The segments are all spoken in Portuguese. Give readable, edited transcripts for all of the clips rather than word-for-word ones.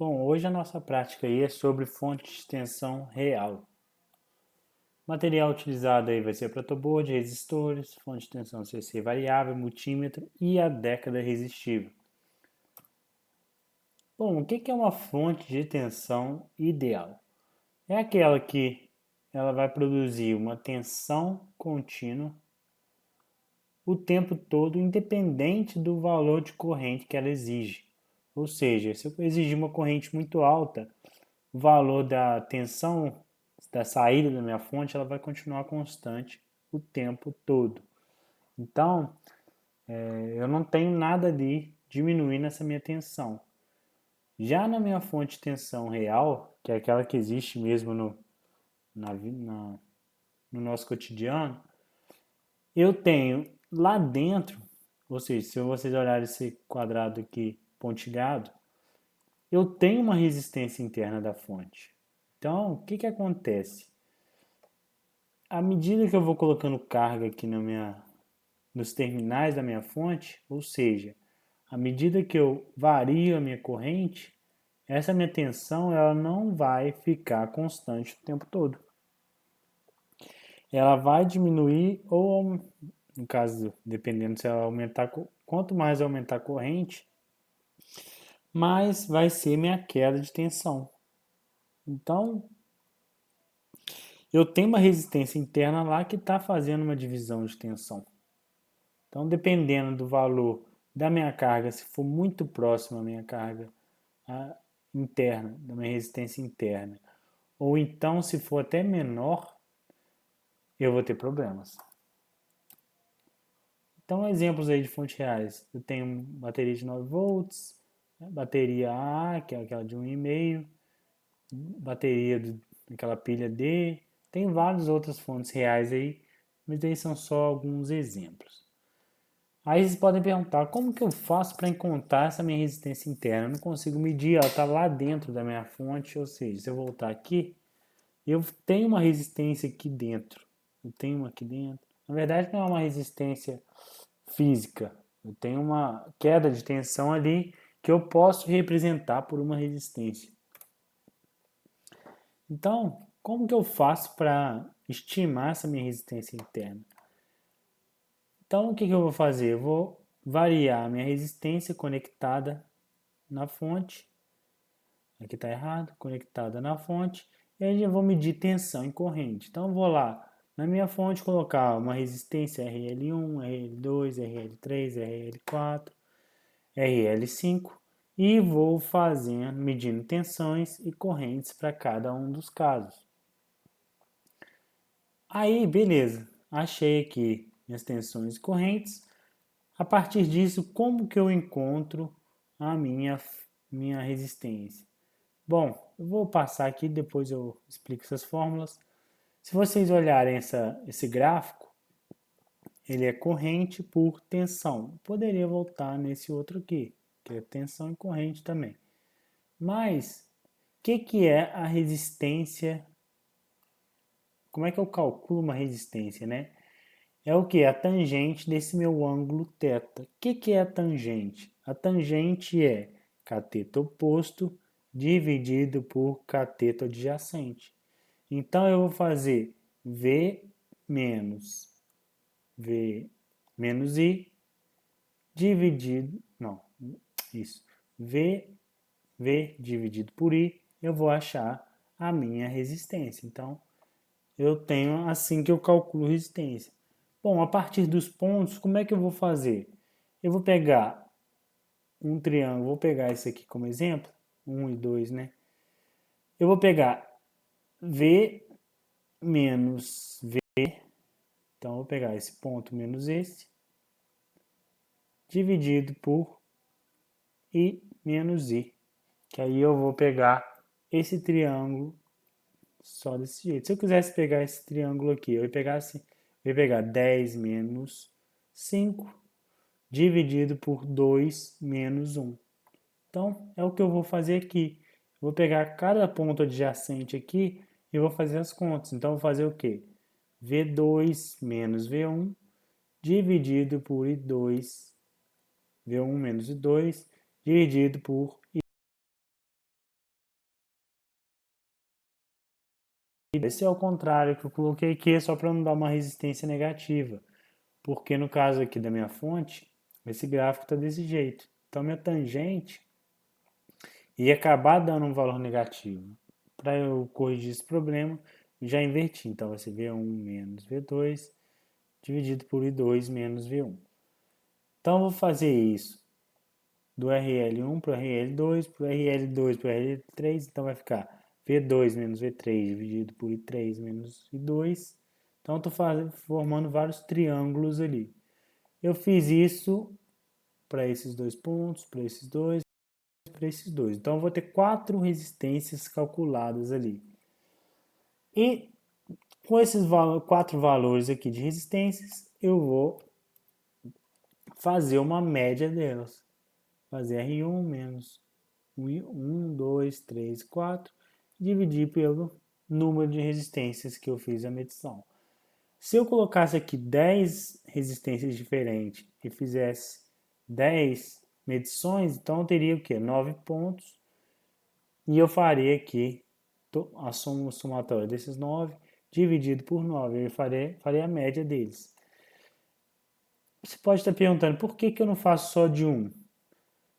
Bom, hoje a nossa prática aí é sobre fonte de tensão real. O material utilizado aí vai ser protoboard, resistores, fonte de tensão CC variável, multímetro e a década resistível. Bom, o que é uma fonte de tensão ideal? É aquela que ela vai produzir uma tensão contínua o tempo todo, independente do valor de corrente que ela exige. Ou seja, se eu exigir uma corrente muito alta, o valor da tensão da saída da minha fonte ela vai continuar constante o tempo todo. Então, eu não tenho nada de diminuir nessa minha tensão. Já na minha fonte de tensão real, que é aquela que existe mesmo no nosso cotidiano, eu tenho lá dentro, ou seja, se vocês olharem esse quadrado aqui pontilhado, eu tenho uma resistência interna da fonte. Então, o que acontece? À medida que eu vou colocando carga aqui nos terminais da minha fonte, ou seja, à medida que eu vario a minha corrente, essa minha tensão ela não vai ficar constante o tempo todo. Ela vai diminuir ou, no caso, dependendo se ela aumentar, quanto mais aumentar a corrente, mais vai ser minha queda de tensão. Então, eu tenho uma resistência interna lá que está fazendo uma divisão de tensão. Então, dependendo do valor da minha carga, se for muito próximo à minha carga interna, da minha resistência interna, ou então se for até menor, eu vou ter problemas. Então, exemplos aí de fontes reais. Eu tenho bateria de 9 volts, bateria A, que é aquela de 1,5, bateria daquela pilha D. Tem várias outras fontes reais aí, mas aí são só alguns exemplos. Aí vocês podem perguntar, como que eu faço para encontrar essa minha resistência interna? Eu não consigo medir, ela está lá dentro da minha fonte, ou seja, se eu voltar aqui, eu tenho uma resistência aqui dentro. Eu tenho uma aqui dentro. Na verdade, não é uma resistência física. Eu tenho uma queda de tensão ali que eu posso representar por uma resistência. Então, como que eu faço para estimar essa minha resistência interna? Então, o que eu vou fazer? Eu vou variar a minha resistência conectada na fonte. Aqui está errado, conectada na fonte. E aí eu vou medir tensão em corrente. Então, eu vou lá na minha fonte colocar uma resistência RL1, RL2, RL3, RL4, RL5 e vou fazendo, medindo tensões e correntes para cada um dos casos. Aí, beleza, achei aqui minhas tensões e correntes. A partir disso, como que eu encontro a minha resistência? Bom, eu vou passar aqui, depois eu explico essas fórmulas. Se vocês olharem esse gráfico, ele é corrente por tensão. Poderia voltar nesse outro aqui, que é tensão e corrente também. Mas, o que é a resistência? Como é que eu calculo uma resistência, né? É o que? A tangente desse meu ângulo θ. O que é a tangente? A tangente é cateto oposto dividido por cateto adjacente. Então, eu vou fazer V menos I dividido, não, isso, V dividido por I, eu vou achar a minha resistência. Então, eu tenho assim que eu calculo resistência. Bom, a partir dos pontos, como é que eu vou fazer? Eu vou pegar um triângulo, vou pegar esse aqui como exemplo, 1 e 2, né? Eu vou pegar V menos V, então eu vou pegar esse ponto menos esse, dividido por I menos I, que aí eu vou pegar esse triângulo só desse jeito. Se eu quisesse pegar esse triângulo aqui, eu ia pegar assim, eu ia pegar 10 menos 5 dividido por 2 menos 1. Então, é o que eu vou fazer aqui. Eu vou pegar cada ponto adjacente aqui e vou fazer as contas. Então, eu vou fazer o quê? V2 menos V1 dividido por I2, V1 menos I2 dividido por Esse é o contrário que eu coloquei aqui, só para não dar uma resistência negativa. Porque no caso aqui da minha fonte, esse gráfico está desse jeito. Então, minha tangente ia acabar dando um valor negativo. Para eu corrigir esse problema, já inverti. Então, vai ser V1 menos V2 dividido por I2 menos V1. Então, eu vou fazer isso do RL1 para o RL2, para o RL2 para o RL3. Então, vai ficar V2 menos V3 dividido por I3 menos I2. Então, estou formando vários triângulos ali. Eu fiz isso para esses dois pontos, para esses dois, para esses dois. Então, eu vou ter 4 resistências calculadas ali. E com esses 4 valores aqui de resistências, eu vou fazer uma média delas. Fazer R1 menos 1, 2, 3, 4, dividir pelo número de resistências que eu fiz a medição. Se eu colocasse aqui 10 resistências diferentes e fizesse 10 medições, então eu teria o quê? 9 pontos. E eu faria aqui a somatória desses 9 dividido por 9. Eu faria a média deles. Você pode estar perguntando, por que eu não faço só de 1?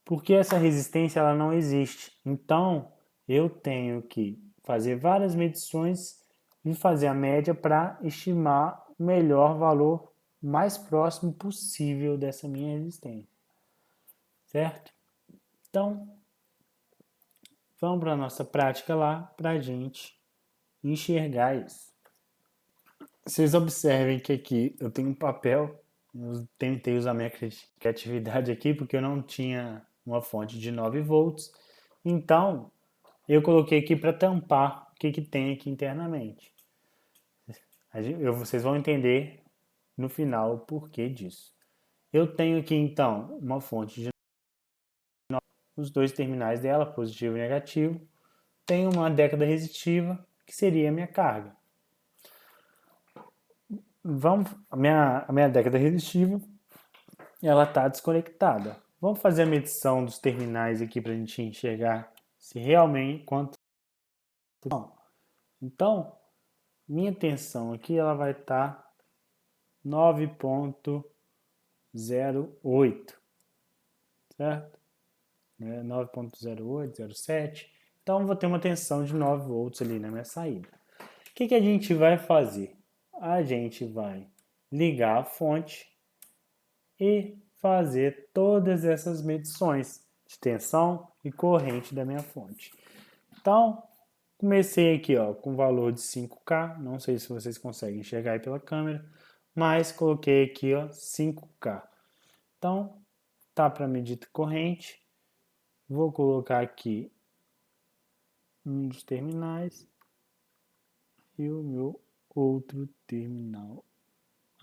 Porque essa resistência ela não existe. Então, eu tenho que fazer várias medições e fazer a média para estimar o melhor valor mais próximo possível dessa minha resistência. Certo? Então, vamos para a nossa prática lá para a gente enxergar isso. Vocês observem que aqui eu tenho um papel, eu tentei usar minha criatividade aqui porque eu não tinha uma fonte de 9 volts, então eu coloquei aqui para tampar o que tem aqui internamente. Vocês vão entender no final o porquê disso. Eu tenho aqui então uma fonte de os dois terminais dela, positivo e negativo. Tenho uma década resistiva, que seria a minha carga. A minha década resistiva, ela está desconectada. Vamos fazer a medição dos terminais aqui para a gente enxergar se realmente quanto. Então, minha tensão aqui ela vai estar 9.08, certo? 9.08, 07. Então, vou ter uma tensão de 9 volts ali na minha saída. O que a gente vai fazer? A gente vai ligar a fonte e fazer todas essas medições de tensão e corrente da minha fonte. Então, comecei aqui com valor de 5K, não sei se vocês conseguem enxergar aí pela câmera, mas coloquei aqui 5K. Então, tá para medir corrente. Vou colocar aqui um dos terminais e o meu outro terminal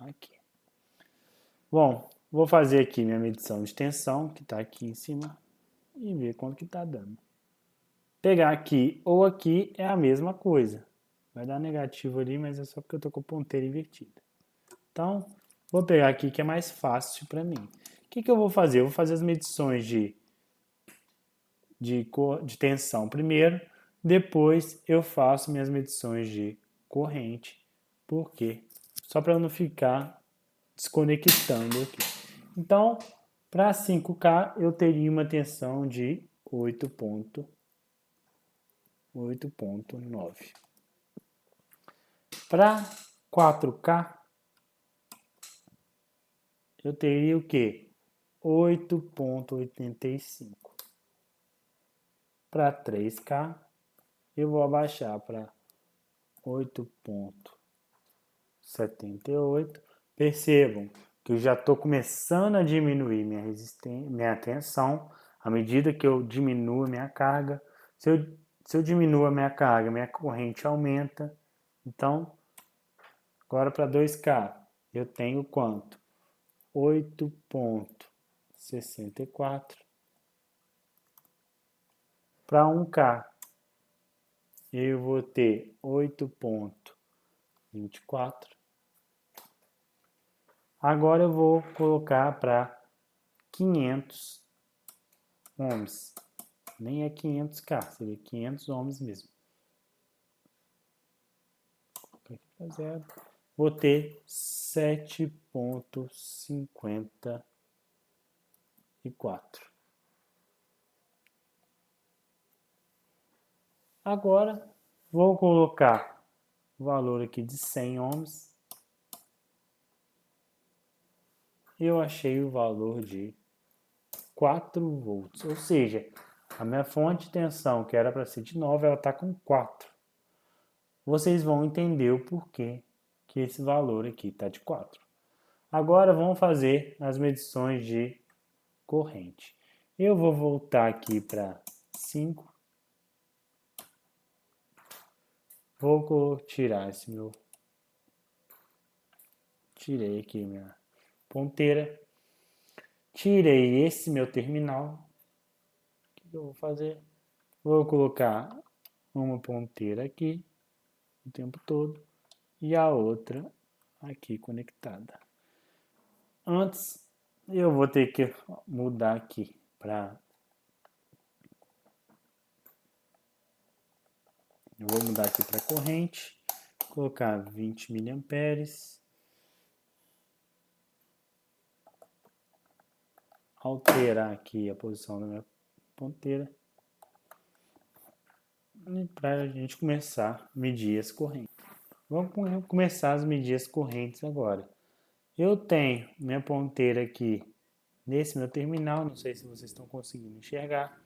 aqui. Bom, vou fazer aqui minha medição de tensão, que está aqui em cima, e ver quanto que está dando. Pegar aqui ou aqui é a mesma coisa. Vai dar negativo ali, mas é só porque eu estou com a ponteira invertida. Então, vou pegar aqui que é mais fácil para mim. O que eu vou fazer? Eu vou fazer as medições de tensão primeiro, depois eu faço minhas medições de corrente, porque só para não ficar desconectando aqui. Então, para 5K eu teria uma tensão de 8.9. Para 4K eu teria o que? 8.85. Para 3K eu vou abaixar para 8.78. Percebam que eu já estou começando a diminuir minha tensão à medida que eu diminuo a minha carga. Se eu diminuo a minha carga, minha corrente aumenta. Então, agora para 2K, eu tenho quanto? 8.64. Para 1K, eu vou ter 8.24. Agora eu vou colocar para 500 ohms. Nem é 500K, seria 500 ohms mesmo. 0, vou ter 7,54. Agora, vou colocar o valor aqui de 100 ohms. Eu achei o valor de 4 volts, ou seja, a minha fonte de tensão, que era para ser de 9, ela está com 4. Vocês vão entender o porquê que esse valor aqui está de 4. Agora vamos fazer as medições de corrente. Eu vou voltar aqui para 5. Vou tirar esse meu... Tirei aqui minha ponteira. Tirei esse meu terminal. O que eu vou fazer? Vou colocar uma ponteira aqui o tempo todo e a outra aqui conectada. Antes, eu vou ter que mudar aqui para... Eu vou mudar aqui para corrente, colocar 20 miliamperes. Alterar aqui a posição da minha ponteira. E para a gente começar a medir as correntes. Vamos começar as medir as correntes agora. Eu tenho minha ponteira aqui nesse meu terminal, não sei se vocês estão conseguindo enxergar.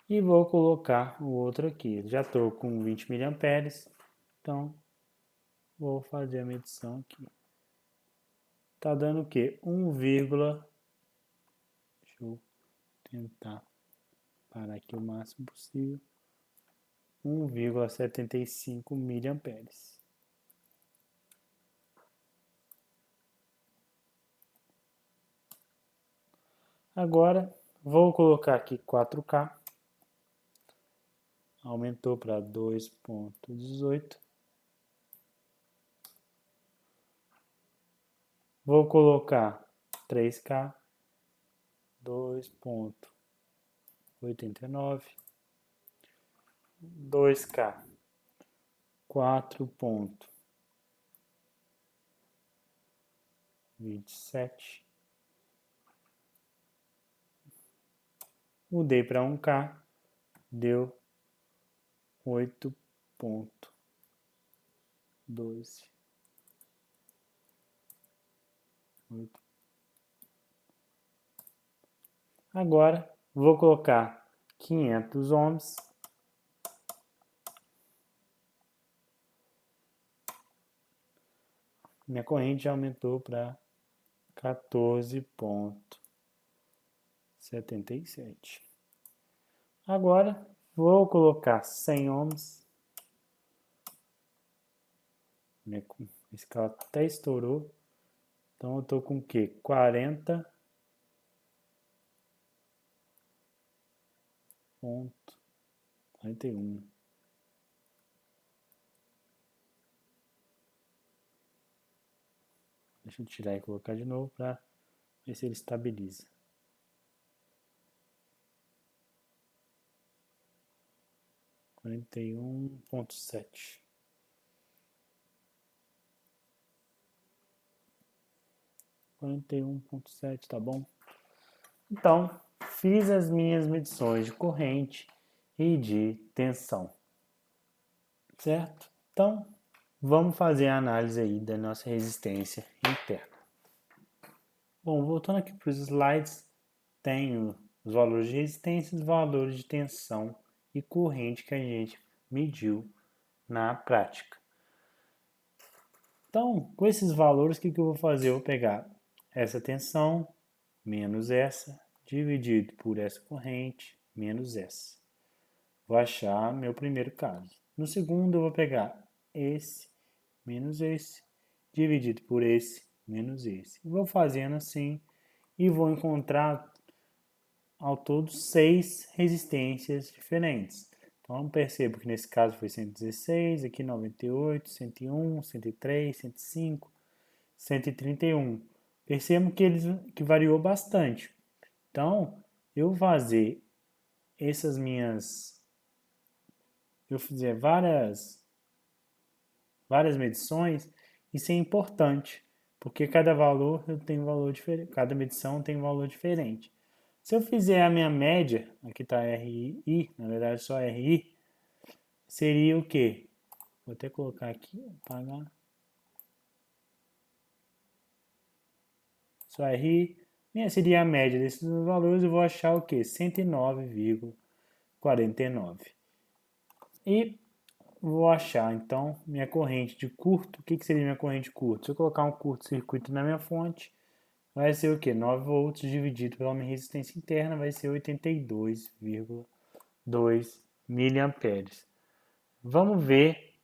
E vou colocar o outro aqui. Já estou com 20 miliamperes, então vou fazer a medição aqui. Está dando o quê? Deixa eu tentar parar aqui o máximo possível. 1,75 miliamperes. Agora vou colocar aqui 4K. Aumentou para 2,18. Vou colocar 3K. 2,89. 2K. 4,27. Mudei para 1K, deu 8,12. Agora vou colocar 500 ohms. Minha corrente já aumentou para 14,77. Agora vou colocar 100 ohms. Minha escala até estourou. Então eu estou com o quê? 40,41. Deixa eu tirar e colocar de novo para ver se ele estabiliza. 41,7. 41,7, tá bom? Então, fiz as minhas medições de corrente e de tensão, certo? Então, vamos fazer a análise aí da nossa resistência interna. Bom, voltando aqui para os slides, tenho os valores de resistência, os valores de tensão e corrente que a gente mediu na prática. Então, com esses valores, o que eu vou fazer? Eu vou pegar essa tensão menos essa, dividido por essa corrente menos essa. Vou achar meu primeiro caso. No segundo, eu vou pegar esse menos esse, dividido por esse menos esse. Vou fazendo assim e vou encontrar ao todo 6 resistências diferentes. Então, percebo que nesse caso foi 116, aqui 98, 101, 103, 105, 131. Percebo que variou bastante. Então, eu vou fazer eu fizer várias várias medições, isso é importante, porque cada valor tem um valor diferente, cada medição tem um valor diferente. Se eu fizer a minha média, aqui está RI, na verdade só RI, seria o quê? Vou até colocar aqui, apagar. Só RI, seria a média desses valores, eu vou achar o quê? 109,49. E vou achar, então, minha corrente de curto. O que seria minha corrente de curto? Se eu colocar um curto-circuito na minha fonte, vai ser o quê? 9 volts dividido pela minha resistência interna, vai ser 82,2 miliamperes. Vamos ver,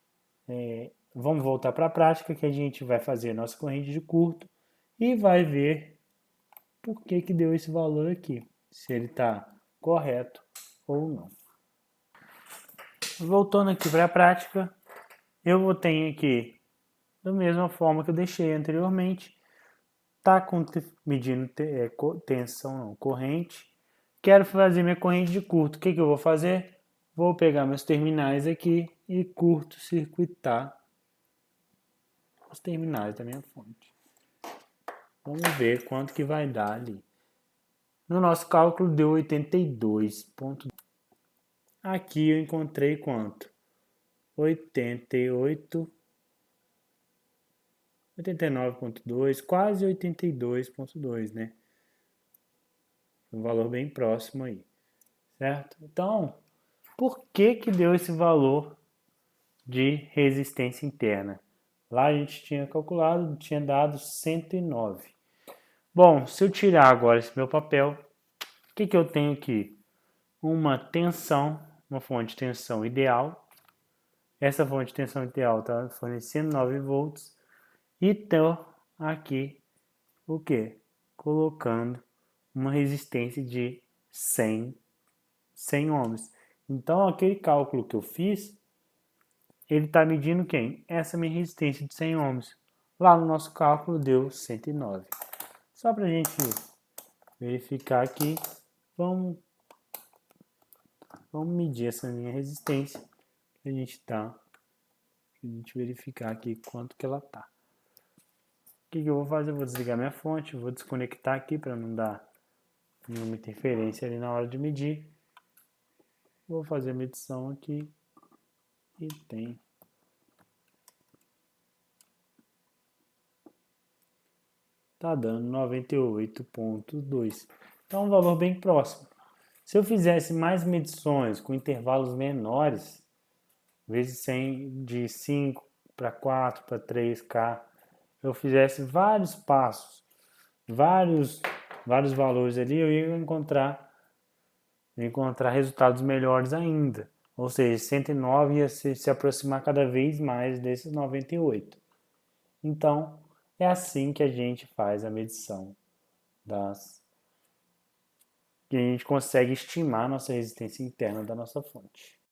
vamos voltar para a prática, que a gente vai fazer a nossa corrente de curto e vai ver por que deu esse valor aqui, se ele está correto ou não. Voltando aqui para a prática, eu vou ter aqui, da mesma forma que eu deixei anteriormente, tá medindo tensão, não, corrente. Quero fazer minha corrente de curto. O que eu vou fazer? Vou pegar meus terminais aqui e curto-circuitar os terminais da minha fonte. Vamos ver quanto que vai dar ali. No nosso cálculo deu 82. Aqui eu encontrei quanto? 89,2, quase 82,2, né? Um valor bem próximo aí, certo? Então, por que deu esse valor de resistência interna? Lá a gente tinha calculado, tinha dado 109. Bom, se eu tirar agora esse meu papel, o que eu tenho aqui? Uma tensão, uma fonte de tensão ideal. Essa fonte de tensão ideal está fornecendo 9 volts. E estou aqui, o que? Colocando uma resistência de 100 ohms. Então, aquele cálculo que eu fiz, ele está medindo quem? Essa minha resistência de 100 ohms. Lá no nosso cálculo deu 109. Só para a gente verificar aqui, vamos medir essa minha resistência. A gente verificar aqui quanto que ela está. O que eu vou fazer? Eu vou desligar minha fonte, vou desconectar aqui para não dar nenhuma interferência ali na hora de medir. Vou fazer a medição aqui e tem. Tá dando 98,2. Então, um valor bem próximo. Se eu fizesse mais medições com intervalos menores, vezes 100, de 5 para 4 para 3K, eu fizesse vários passos, vários valores ali, eu ia encontrar resultados melhores ainda. Ou seja, 109 ia se aproximar cada vez mais desses 98. Então, é assim que a gente faz a medição que a gente consegue estimar a nossa resistência interna da nossa fonte.